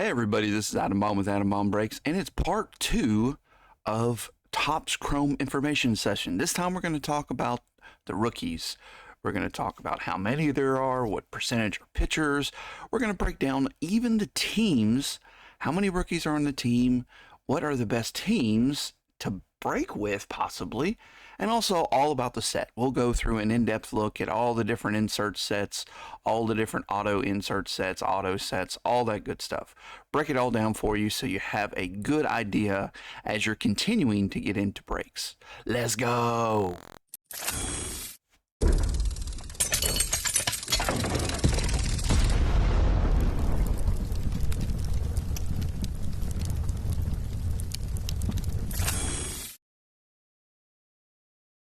Hey everybody, this is Adam Baum with Adam Baum Breaks, and it's part two of Topps Chrome information session. This time we're going to talk about the rookies. We're going to talk about how many there are, what percentage are pitchers. We're going to break down even the teams, how many rookies are on the team, what are the best teams to break with possibly, and also all about the set. We'll go through an in-depth look at all the different insert sets, all the different auto insert sets, auto sets, all that good stuff. Break it all down for you so you have a good idea as you're continuing to get into breaks. Let's go.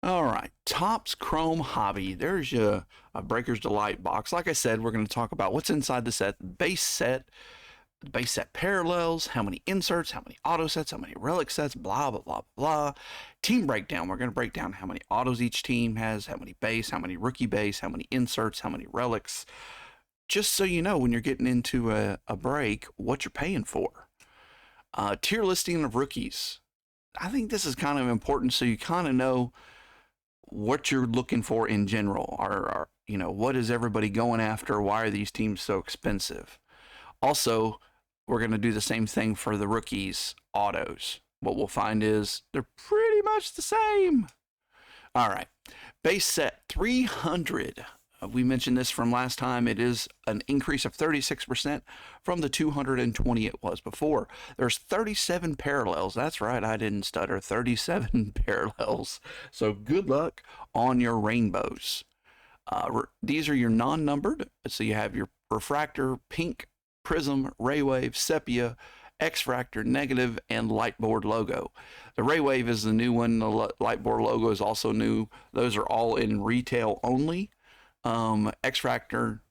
All right, Topps Chrome Hobby. There's your Breaker's Delight box. Like I said, we're going to talk about what's inside the set, base set parallels, how many inserts, how many auto sets, how many relic sets, blah, blah, blah, blah. Team breakdown. We're going to break down how many autos each team has, how many base, how many rookie base, how many inserts, how many relics. Just so you know when you're getting into a break, what you're paying for. Tier listing of rookies. I think this is kind of important so you kind of know what you're looking for in general. What is everybody going after? Why are these teams so expensive? Also, we're going to do the same thing for the rookies autos. What we'll find is they're pretty much the same. All right, base set 300. We mentioned this from last time. It is an increase of 36% from the 220 it was before. There's 37 parallels. That's right, I didn't stutter. 37 parallels. So good luck on your rainbows. These are your non-numbered. So you have your refractor, pink, prism, ray wave, sepia, X-Fractor, negative, and lightboard logo. The ray wave is the new one. The lightboard logo is also new. Those are all in retail only. X-Fractor,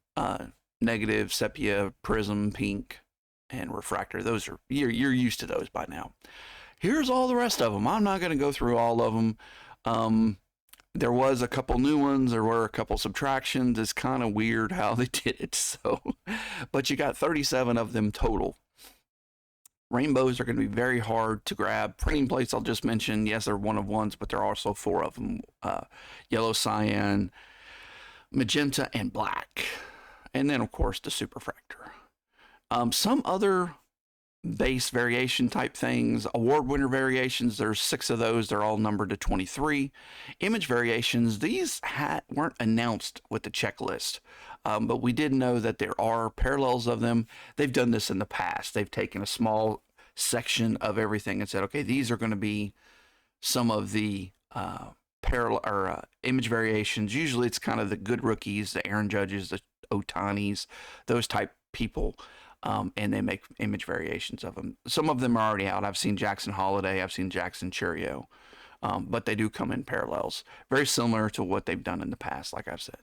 negative, sepia, prism, pink, and refractor. Those are you're used to those by now. Here's all the rest of them. I'm not going to go through all of them. There was a couple new ones. There were a couple subtractions. It's kind of weird how they did it. So, but you got 37 of them total. Rainbows are going to be very hard to grab. Printing plates, I'll just mention. Yes, they're one of ones, but there are also four of them. Yellow, cyan, magenta, and black, and then of course the superfractor. Some other base variation type things, award winner variations, there's 6 of those. They're all numbered to 23. Image variations, these weren't announced with the checklist, but we did know that there are parallels of them. They've done this in the past. They've taken a small section of everything and said, okay, these are going to be some of the parallel or image variations. Usually it's kind of the good rookies, the Aaron Judges, the Otanis, those type people, and they make image variations of them. Some of them are already out. I've seen Jackson Holiday, I've seen Jackson Cheerio, but they do come in parallels, very similar to what they've done in the past. Like I've said,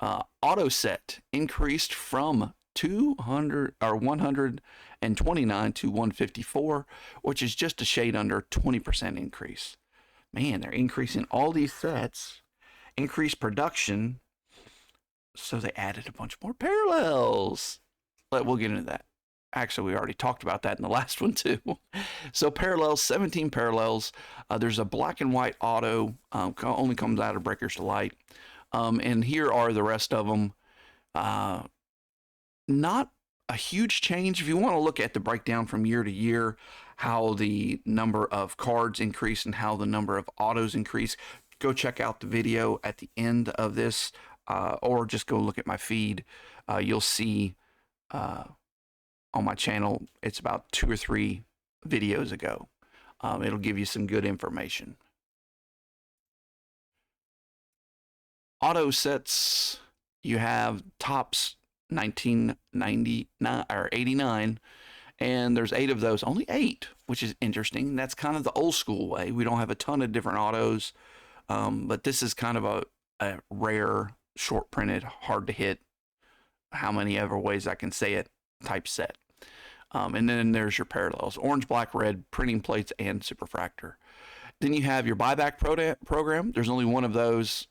auto set increased from 200 or 129 to 154, which is just a shade under 20% increase. Man, they're increasing all these sets, increased production, so they added a bunch more parallels. But we'll get into that. Actually, we already talked about that in the last one too. So parallels, 17 parallels. There's a black and white auto, only comes out of Breaker's Delight. And here are the rest of them. Not a huge change. If you want to look at the breakdown from year to year, how the number of cards increase and how the number of autos increase, go check out the video at the end of this, or just go look at my feed. You'll see on my channel, it's about 2 or 3 videos ago. It'll give you some good information. Auto sets, you have Topps 1999 or 89, and there's 8 of those, only 8, which is interesting. That's kind of the old school way. We don't have a ton of different autos, but this is kind of a rare, short printed, hard to hit, how many ever ways I can say it type set. And then there's your parallels, orange, black, red, printing plates, and superfractor. Then you have your buyback program. There's only one of those.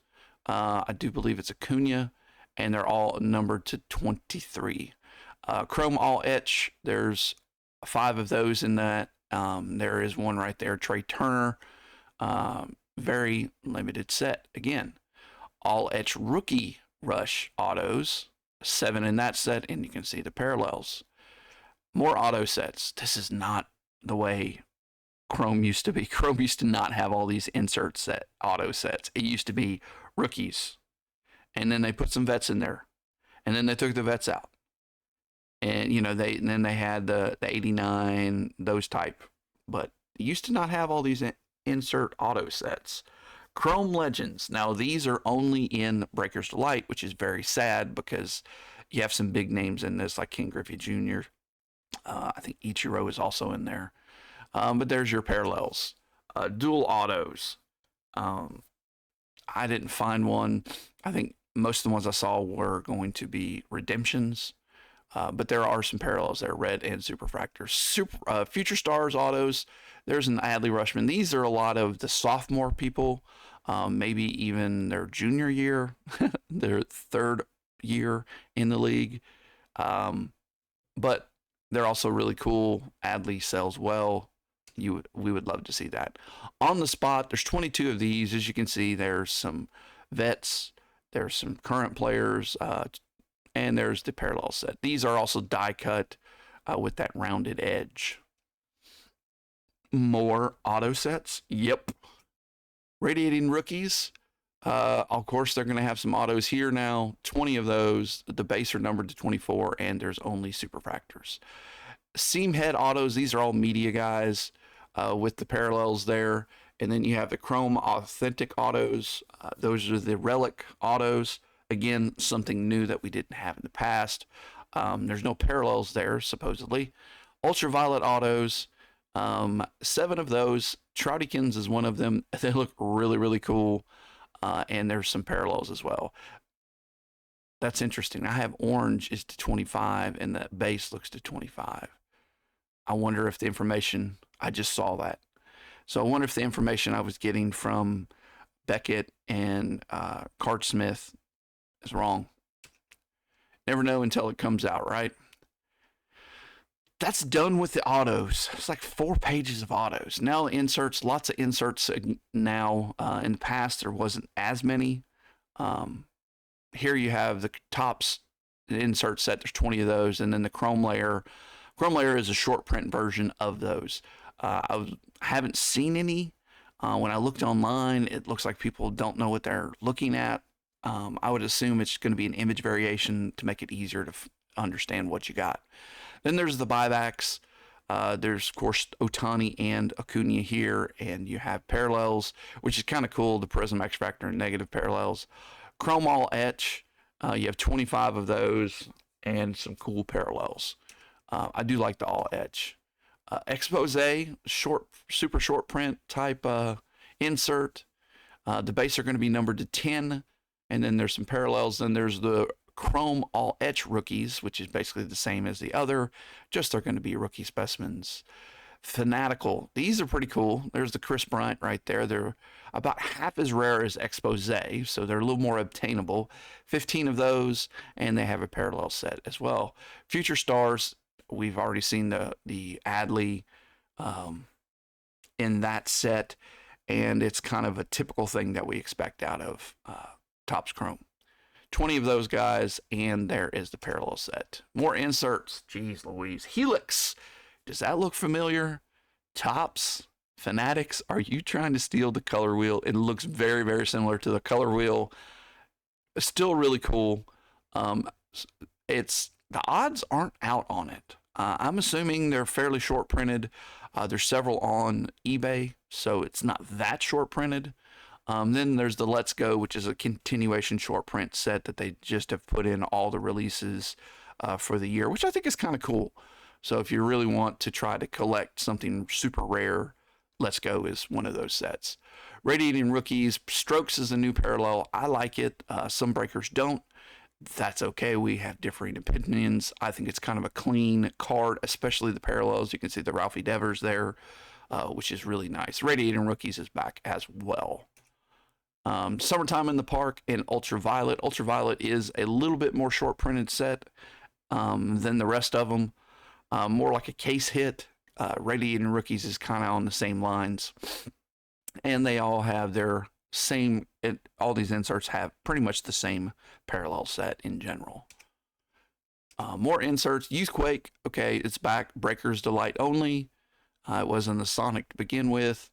I do believe it's Acuna, and they're all numbered to 23. Chrome All Etch, there's 5 of those in that. There is one right there, Trey Turner. Very limited set. Again, All Etch Rookie Rush autos, 7 in that set, and you can see the parallels. More auto sets. This is not the way Chrome used to be. Chrome used to not have all these insert set auto sets. It used to be rookies, and then they put some vets in there, and then they took the vets out, and then they had the 89, those type, but it used to not have all these insert auto sets. Chrome Legends. Now these are only in Breaker's Delight, which is very sad because you have some big names in this like King Griffey Jr. I think Ichiro is also in there. But there's your parallels. Dual autos. I didn't find one. I think most of the ones I saw were going to be redemptions. But there are some parallels there, red and superfractors. Future Stars autos. There's an Adley Rushman. These are a lot of the sophomore people, maybe even their junior year, their 3rd year in the league. But they're also really cool. Adley sells well. We would love to see that. On the spot, there's 22 of these. As you can see, there's some vets, there's some current players, and there's the parallel set. These are also die cut with that rounded edge. More auto sets. Yep. Radiating Rookies. Of course, they're going to have some autos here now. 20 of those. The base are numbered to 24, and there's only superfractors. Seam Head autos. These are all media guys with the parallels there. And then you have the Chrome Authentic autos. Those are the Relic autos. Again, something new that we didn't have in the past. There's no parallels there, supposedly. Ultraviolet autos. 7 of those. Troutykins is one of them. They look really, really cool. And there's some parallels as well. That's interesting. I have orange is to 25 and the base looks to 25. I wonder if the information, I just saw that. So I wonder if the information I was getting from Beckett and Cardsmith is wrong. Never know until it comes out, right? That's done with the autos. It's like 4 pages of autos. Now inserts, lots of inserts now. In the past, there wasn't as many. Here you have the Topps insert set. There's 20 of those. And then the Chrome Layer. Chrome Layer is a short print version of those. I haven't seen any. When I looked online, it looks like people don't know what they're looking at. I would assume it's going to be an image variation to make it easier to understand what you got. Then there's the buybacks. There's, of course, Otani and Acuna here, and you have parallels, which is kind of cool, the Prism X Factor and negative parallels. Chrome All Etch, you have 25 of those, and some cool parallels. I do like the All Etch. Expose, super short print type insert. The base are going to be numbered to 10, and then there's some parallels. Then there's the Chrome All Etch rookies, which is basically the same as the other, just they're going to be rookie specimens. Fanatical, these are pretty cool. There's the Chris Bryant right there. They're about half as rare as Expose, so they're a little more obtainable. 15 of those, and they have a parallel set as well. Future Stars, we've already seen the Adley in that set, and it's kind of a typical thing that we expect out of Topps Chrome. 20 of those guys, and there is the parallel set. More inserts. Jeez Louise. Helix. Does that look familiar? Topps, Fanatics, are you trying to steal the color wheel? It looks very, very similar to the color wheel. It's still really cool. The odds aren't out on it. I'm assuming they're fairly short printed. There's several on eBay, so it's not that short printed. Then there's the Let's Go, which is a continuation short print set that they just have put in all the releases for the year, which I think is kind of cool. So if you really want to try to collect something super rare, Let's Go is one of those sets. Radiating Rookies, Strokes is a new parallel. I like it. Some breakers don't. That's okay. We have differing opinions. I think it's kind of a clean card, especially the parallels. You can see the Ralphie Devers there, which is really nice. Radiating Rookies is back as well. Summertime in the Park and Ultraviolet. Ultraviolet is a little bit more short printed set. than the rest of them. More like a case hit. Radiating Rookies is kind of on the same lines, and they all have their same. All these inserts have pretty much the same parallel set in general. More inserts. Youthquake. Okay, it's back. Breakers Delight only. It was in the Sonic to begin with.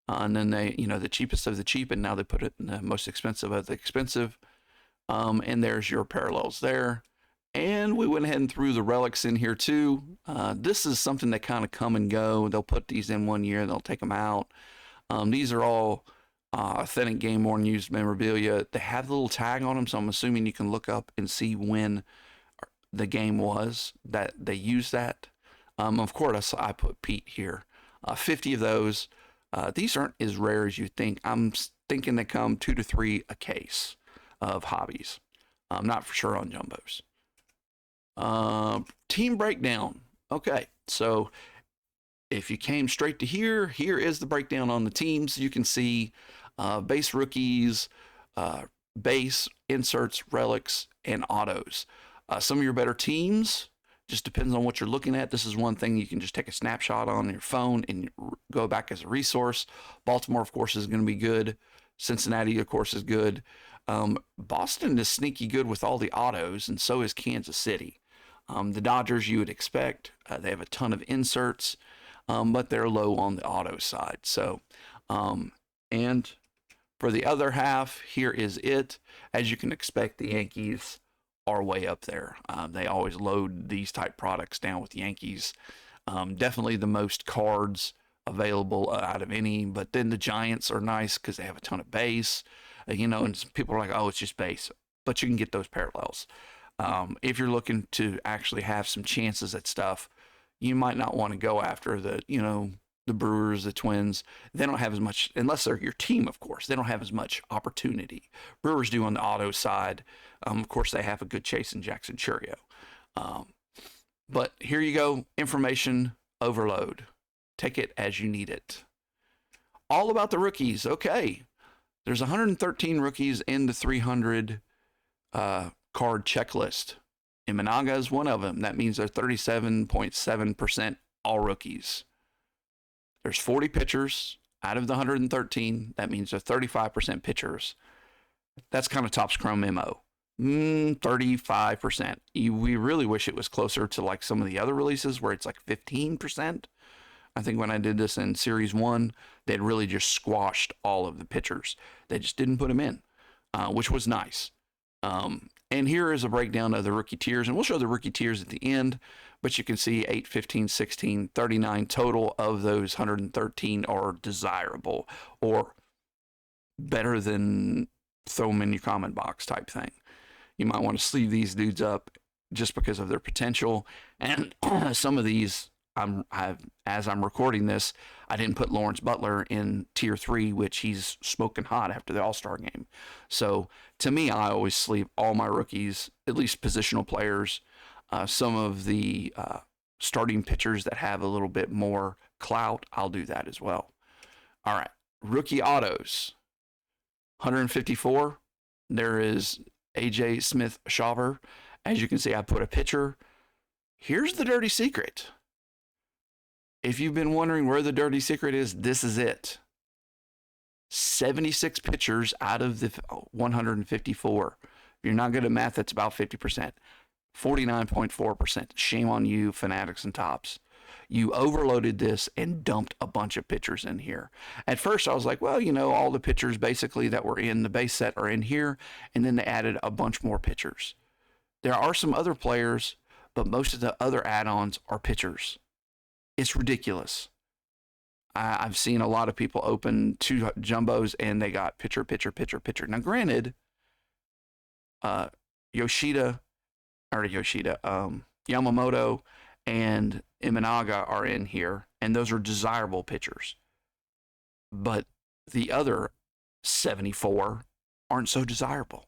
And then they, the cheapest of the cheap, and now they put it in the most expensive of the expensive. And there's your parallels there. And we went ahead and threw the relics in here too. This is something that kind of come and go. They'll put these in one year, they'll take them out. These are all authentic game worn used memorabilia. They have the little tag on them, so I'm assuming you can look up and see when the game was that they used that. Of course, I put Pete here. 50 of those. These aren't as rare as you think. I'm thinking they come 2 to 3 a case of hobbies. I'm not for sure on jumbos. Team breakdown. Okay, so if you came straight to here is the breakdown on the teams. You can see base rookies, base inserts, relics, and autos. Some of your better teams, just depends on what you're looking at. This is one thing you can just take a snapshot on your phone and go back as a resource. Baltimore, of course, is going to be good. Cincinnati, of course, is good. Boston is sneaky good with all the autos, and so is Kansas City. The Dodgers, you would expect. They have a ton of inserts, but they're low on the auto side. So, and for the other half, here is it. As you can expect, the Yankees are way up there. They always load these type products down with Yankees. Definitely the most cards available out of any, but then the Giants are nice because they have a ton of base, and people are like, oh, it's just base, but you can get those parallels. If you're looking to actually have some chances at stuff, you might not want to go after the Brewers, the Twins. They don't have as much, unless they're your team, of course. They don't have as much opportunity. Brewers do on the auto side. Of course, they have a good chase in Jackson Churio. But here you go, information overload. Take it as you need it. All about the rookies. Okay, there's 113 rookies in the 300 card checklist. Imanaga is one of them. That means they're 37.7% all rookies. There's 40 pitchers out of the 113. That means they're 35% pitchers. That's kind of Topps Chrome MO. 35%. We really wish it was closer to like some of the other releases where it's like 15%. I think when I did this in Series 1, they'd really just squashed all of the pitchers. They just didn't put them in, which was nice. And here is a breakdown of the rookie tiers, and we'll show the rookie tiers at the end, but you can see 8, 15, 16, 39 total of those 113 are desirable or better than throw them in your comment box type thing. You might want to sleeve these dudes up just because of their potential. And some of these, as I'm recording this, I didn't put Lawrence Butler in tier 3, which he's smoking hot after the All-Star game. So to me, I always sleeve all my rookies, at least positional players. Some of the starting pitchers that have a little bit more clout, I'll do that as well. All right, rookie autos, 154. There is AJ Smith-Shawver. As you can see, I put a pitcher. Here's the dirty secret. If you've been wondering where the dirty secret is, this is it. 76 pitchers out of the 154. If you're not good at math, that's about 50%. 49.4%. Shame on you, Fanatics and Topps. You overloaded this and dumped a bunch of pitchers in here. At first, I was like, well, all the pitchers basically that were in the base set are in here, and then they added a bunch more pitchers. There are some other players, but most of the other add-ons are pitchers. It's ridiculous. I've seen a lot of people open 2 jumbos and they got pitcher. Now, granted, Yamamoto and Imanaga are in here, and those are desirable pitchers. But the other 74 aren't so desirable.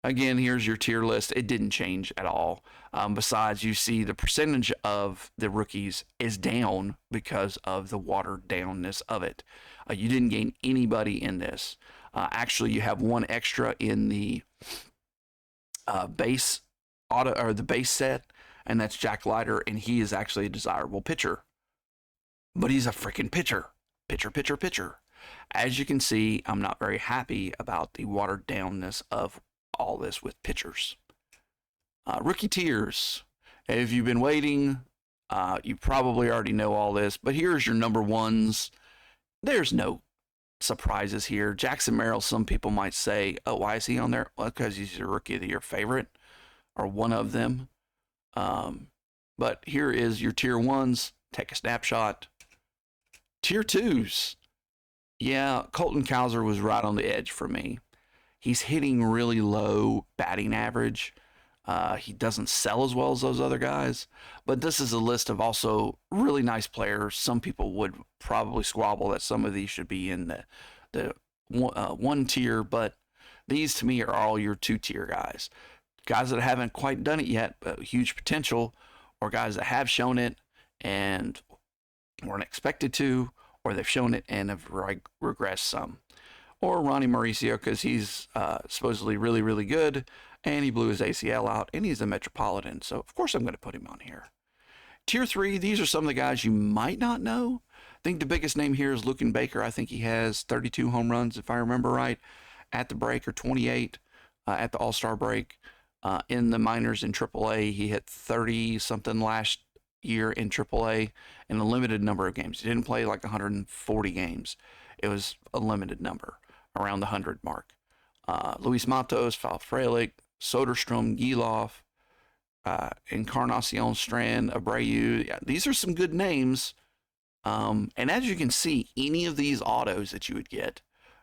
Again, here's your tier list. It didn't change at all. Besides, you see the percentage of the rookies is down because of the watered downness of it. You didn't gain anybody in this. Actually, you have one extra in the base auto or the base set, and that's Jack Leiter, and he is actually a desirable pitcher. But he's a freaking pitcher. Pitcher. As you can see, I'm not very happy about the watered downness of all this with pitchers. Rookie tiers. If you've been waiting, you probably already know all this, but here's your number ones. There's no surprises here. Jackson Merrill, some people might say, oh, why is he on there? Well, because he's your Rookie of the Year favorite, or one of them. But here is your tier ones. Take a snapshot. Tier twos. Yeah, Colton Cowser was right on the edge for me. He's hitting really low batting average. He doesn't sell as well as those other guys, but this is a list of also really nice players. Some people would probably squabble that some of these should be in the one tier, but these to me are all your 2-tier guys. Guys that haven't quite done it yet, but huge potential, or guys that have shown it and weren't expected to, or they've shown it and have regressed some. Or Ronnie Mauricio, because he's supposedly really, really good, and he blew his ACL out, and he's a Metropolitan, so of course I'm going to put him on here. Tier 3, these are some of the guys you might not know. I think the biggest name here is Luken Baker. I think he has 32 home runs, if I remember right, at the break, or 28 at the All-Star break. In the minors in AAA, he hit 30-something last year in AAA in a limited number of games. He didn't play like 140 games. It was a limited number, around the 100 mark. Luis Matos, Val Frelick, Soderstrom, Giloff, Encarnacion Strand, Abreu. Yeah, these are some good names. And as you can see, any of these autos that you would get,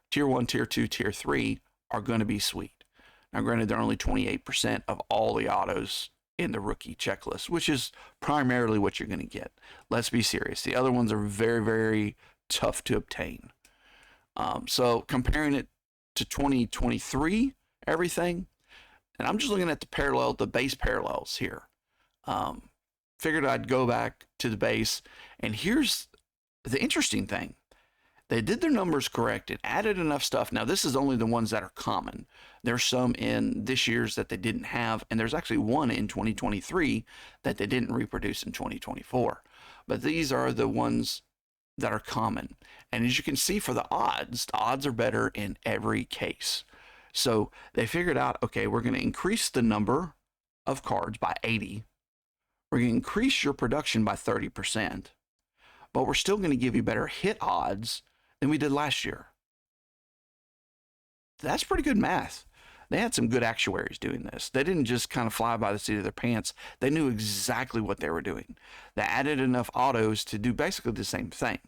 tier 1, tier 2, tier 3, are going to be sweet. Now, granted, they're only 28% of all the autos in the rookie checklist, which is primarily what you're going to get. Let's be serious. The other ones are very, very tough to obtain. So comparing it to 2023, everything, and I'm just looking at the base parallels here. Figured I'd go back to the base, and here's the interesting thing. They did their numbers correct. It added enough stuff. Now, this is only the ones that are common. There's some in this year's that they didn't have, and there's actually one in 2023 that they didn't reproduce in 2024. But these are the ones that are common. And as you can see for the odds are better in every case. So they figured out, okay, we're going to increase the number of cards by 80. We're going to increase your production by 30%. But we're still going to give you better hit odds than we did last year. That's pretty good math. They had some good actuaries doing this. They didn't just kind of fly by the seat of their pants. They knew exactly what they were doing. They added enough autos to do basically the same thing.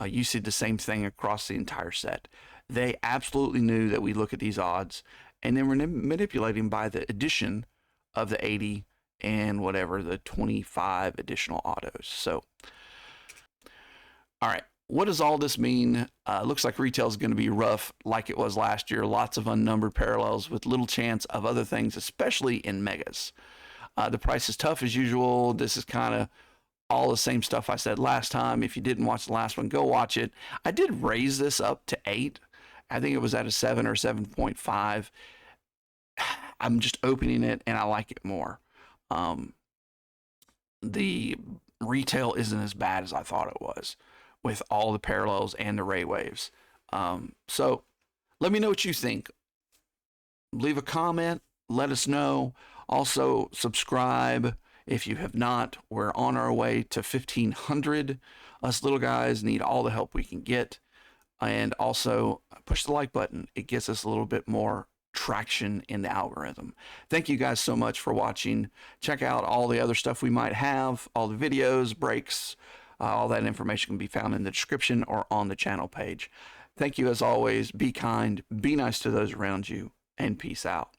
You see the same thing across the entire set. They absolutely knew that we look at these odds, and then we're manipulating by the addition of the 80 and whatever, the 25 additional autos. So, all right. What does all this mean? Looks like retail is going to be rough like it was last year. Lots of unnumbered parallels with little chance of other things, especially in megas. The price is tough as usual. This is kind of all the same stuff I said last time. If you didn't watch the last one, go watch it. I did raise this up to 8. I think it was at a 7 or 7.5. I'm just opening it and I like it more. The retail isn't as bad as I thought it was, with all the parallels and the ray waves. So let me know what you think. Leave a comment. Let us know. Also, subscribe if you have not. We're on our way to 1,500. Us little guys need all the help we can get. And also, push the like button. It gets us a little bit more traction in the algorithm. Thank you guys so much for watching. Check out all the other stuff we might have, all the videos, breaks, all that information can be found in the description or on the channel page. Thank you as always. Be kind, be nice to those around you, and peace out.